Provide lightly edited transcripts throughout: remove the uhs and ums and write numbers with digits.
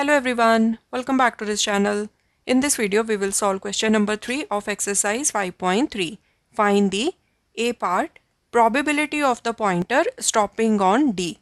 Hello everyone, welcome back to this channel. In this video, we will solve question number 3 of exercise 5.3. Find the A part, probability of the pointer stopping on D.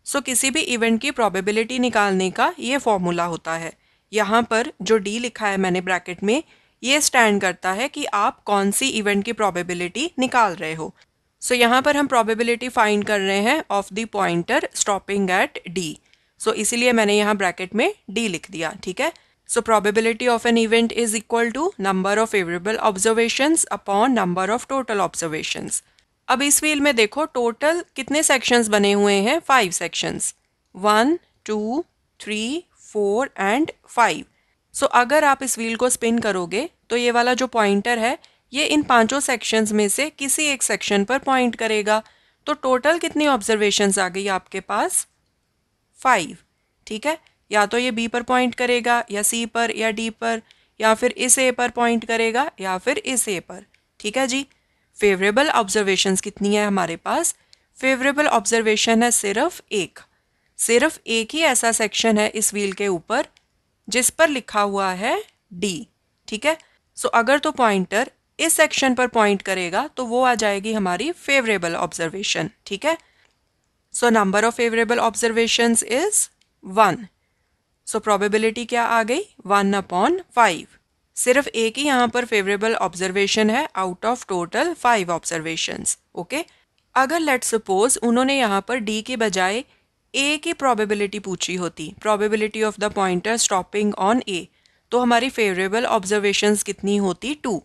So किसी भी event की probability निकालने का ये formula होता है. यहाँ पर जो D लिखा है मैंने ब्रैकेट में, ये स्टैंड करता है कि आप कौन सी इवेंट की probability निकाल रहे हो. So यहाँ पर हम probability फाइंड कर रहे हैं of the pointer stopping at D. सो इसीलिए मैंने यहाँ ब्रैकेट में D लिख दिया, ठीक है. So probability of an event is equal to number of favourable observations upon number of total observations. अब इस व्हील में देखो टोटल कितने सेक्शंस बने हुए हैं, 5 सेक्शंस, 1 2 3 4 एंड 5. सो अगर आप इस व्हील को स्पिन करोगे तो ये वाला जो पॉइंटर है ये इन पांचों सेक्शंस में से किसी एक सेक्शन पर पॉइंट करेगा. तो टोटल कितनी ऑब्जर्वेशंस आ गई आपके पास, 5. ठीक है, या तो ये बी पर पॉइंट करेगा या सी पर या डी पर या फिर इस ए पर पॉइंट करेगा या फिर इस ए पर. ठीक है जी. फेवरेबल ऑब्जर्वेशंस कितनी है हमारे पास, फेवरेबल ऑब्जर्वेशन है सिर्फ एक ही ऐसा सेक्शन है इस व्हील के ऊपर जिस पर लिखा हुआ है डी. ठीक है, सो अगर तो पॉइंटर इस सेक्शन पर पॉइंट करेगा तो वो आ जाएगी हमारी फेवरेबल ऑब्जर्वेशन. ठीक है, so number of favorable observations is 1. so probability क्या आ गई, 1/5. सिर्फ एक ही यहाँ पर favorable observation है out of total 5 observations. Okay, अगर let's suppose उन्होंने यहाँ पर D के बजाय A की probability पूछी होती, probability of the pointer stopping on A, तो हमारी favorable observations कितनी होती, 2.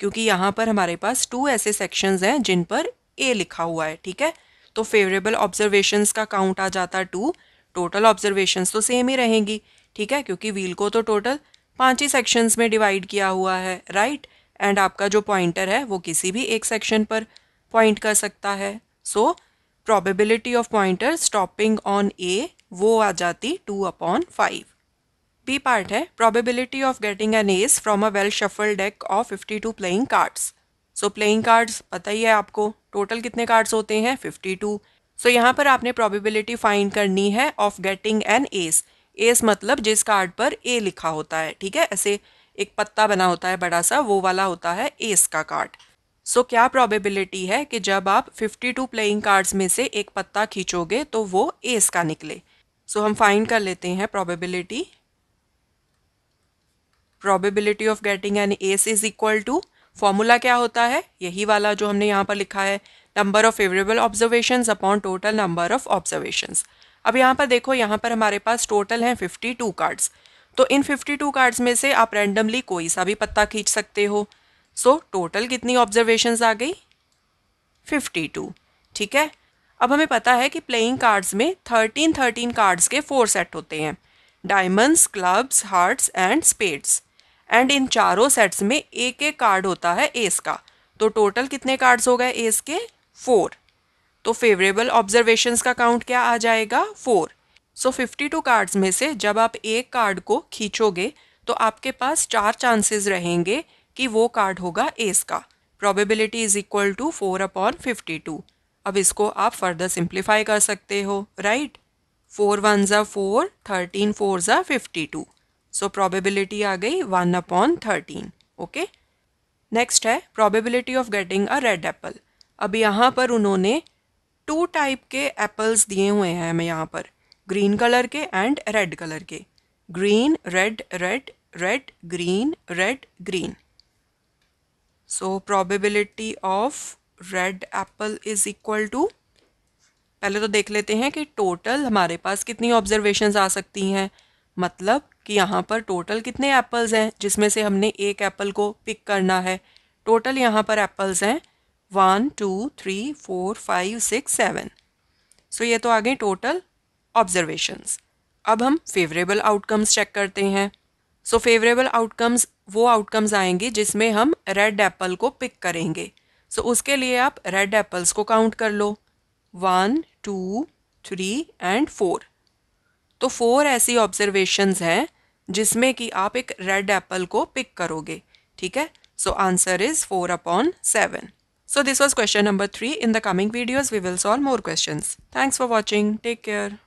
क्योंकि यहाँ पर हमारे पास 2 ऐसे sections हैं जिन पर A लिखा हुआ है. ठीक है, तो फेवरेबल ऑब्जर्वेशंस का काउंट आ जाता 2, टोटल ऑब्जर्वेशंस तो सेम ही रहेंगी. ठीक है, क्योंकि व्हील को तो टोटल 5 ही सेक्शंस में डिवाइड किया हुआ है, राइट. एंड आपका जो पॉइंटर है वो किसी भी एक सेक्शन पर पॉइंट कर सकता है. So probability of pointer stopping on A वो आ जाती 2/5. बी पार्ट है probability of getting an ace from a well shuffled deck of 52 playing cards. So playing cards पता ही है आपको, टोटल कितने कार्ड्स होते हैं, 52. सो यहाँ पर आपने प्रोबेबिलिटी फाइंड करनी है of getting an S. S मतलब जिस कार्ड पर ए लिखा होता है. ठीक है, ऐसे एक पत्ता बना होता है बड़ा सा, वो वाला होता है एस का कार्ड. सो क्या प्रोबेबिलिटी है कि जब आप 52 प्लेइंग कार्ड्स में से एक पत्ता खींचोगे तो वो एस का निकले. सो हम फाइंड कर लेते हैं probability of getting an S is equal to, formula क्या होता है, यही वाला जो हमने यहाँ पर लिखा है, number of favourable observations upon total number of observations. अब यहाँ पर देखो, यहाँ पर हमारे पास टोटल हैं 52 कार्ड्स. तो इन 52 कार्ड्स में से आप रैंडमली कोई सा भी पत्ता खींच सकते हो. सो टोटल कितनी ऑब्जर्वेशंस आ गई, 52. ठीक है, अब हमें पता है कि प्लेइंग कार्ड्स में 13 कार्ड्स के 4 सेट होते हैं, diamonds, clubs, hearts and spades. And in चारों सेट्स में एक एक कार्ड होता है एस का. तो टोटल कितने कार्ड्स हो गए एस के, 4. तो फेवरेबल ऑब्जर्वेशंस का काउंट क्या आ जाएगा, 4. सो 52 कार्ड्स में से जब आप एक कार्ड को खींचोगे तो आपके पास 4 चांसेस रहेंगे कि वो कार्ड होगा एस का. Probability is equal to 4/52. अब इसको आप फर्दर सिंप्लीफाई कर सकते हो, right. 4 1s are 4, 13 4s are 52. So probability आ गई 1/13. ओके, नेक्स्ट है probability of getting a red apple. अब यहाँ पर उन्होंने 2 टाइप के एप्पल्स दिए हुए हैं हमें यहाँ पर, ग्रीन कलर के एंड रेड कलर के. Green red red red green red green. So probability of red apple is equal to, पहले तो देख लेते हैं कि टोटल हमारे पास कितनी ऑब्जर्वेशंस आ सकती हैं. मतलब कि यहाँ पर टोटल कितने एप्पल्स हैं जिसमें से हमने एक एप्पल को पिक करना है. टोटल यहाँ पर एप्पल्स हैं 1 2 3 4 5 6 7. सो ये तो आ गई टोटल ऑब्जर्वेशंस. अब हम फेवरेबल आउटकम्स चेक करते हैं. सो फेवरेबल आउटकम्स वो आउटकम्स आएंगे जिसमें हम रेड एप्पल को पिक करेंगे. सो उसके लिए आप रेड एप्पल्स को काउंट कर लो, 1 2 3 एंड 4. तो 4 ऐसी ऑब्जर्वेशंस हैं जिसमें कि आप एक रेड एप्पल को पिक करोगे. ठीक है, so answer is 4/7. So this was question number 3. In the coming videos, we will solve more questions. Thanks for watching. Take care.